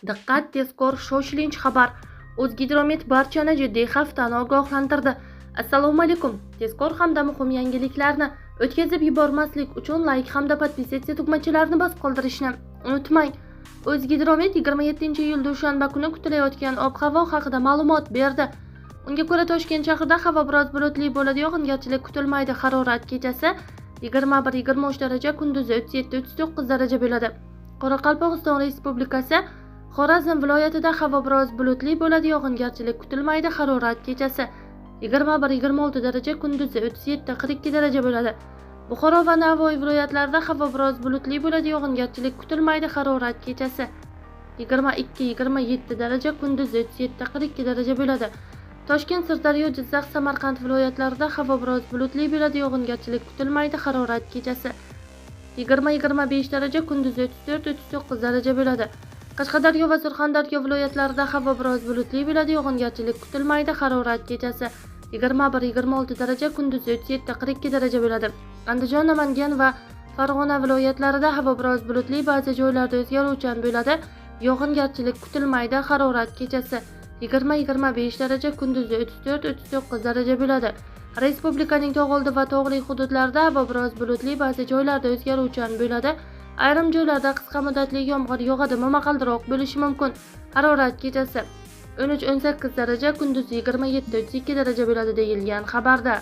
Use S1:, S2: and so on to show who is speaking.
S1: Diqqat, tezkor, shoshilinch xabar. O'zgidromet barchani jiddiy xavfdan ogohlantirdi. Assalomu alaykum. Tezkor hamda muhim yangiliklarni o'tkazib yubormaslik uchun like hamda podpisatsiya tugmachalarini bosib qoldirishni unutmang. O'zgidromet 27-iyul dushanba kuni kutilayotgan ob-havo haqida ma'lumot berdi. Unga ko'ra Toshkent shahrida havo biroz bulutli bo'ladi, yog'ingarchilik kutilmaydi. Harorat kechasi 21-23 daraja, kunduzi 37-39 daraja bo'ladi. Qoraqalpog'iston Respublikasi Xorazm viloyatida havo biroz bulutli bo'ladi, yog'ingarchilik kutilmaydi. Harorat kechasi 21-26 daraja, kunduzi 37-42 daraja bo'ladi. Buxoro va Navoiy viloyatlarida havo biroz bulutli bo'ladi, yog'ingarchilik kutilmaydi. Harorat kechasi 22-27 daraja, kunduzi 37-42 daraja bo'ladi. Toshkent, Sirdaryo, Jizzax, Samarqand viloyatlarida havo biroz bulutli bo'ladi, yog'ingarchilik kutilmaydi. Harorat kechasi 20-25 daraja, kunduzi 34-39 daraja bo'ladi. Qashqadaryo va Surxondaryo viloyatlarida havo biroz bulutli bo'ladi, yog'ingarchilik kutilmaydi. Harorat kechasi 21-26 daraja, kunduzi 37-42 daraja bo'ladi. Andijon, Namangan va Farg'ona viloyatlarida havo biroz bulutli, ba'zi joylarda o'zgaruvchan bo'ladi, yog'ingarchilik kutilmaydi. Harorat kechasi 20-25 daraja, kunduzi 34-39 daraja bo'ladi. Respublikaning tog'oldi va tog'li hududlarida havo biroz bulutli, ba'zi joylarda o'zgaruvchan bo'ladi. Ayrim joylarda qisqa muddatli yomg'ir yog'adi, momaqaldiroq bo'lishi mumkin. Harorat kechasi 13-18 daraja, kunduzi 27-32 daraja bo'ladi deyilgan xabarda.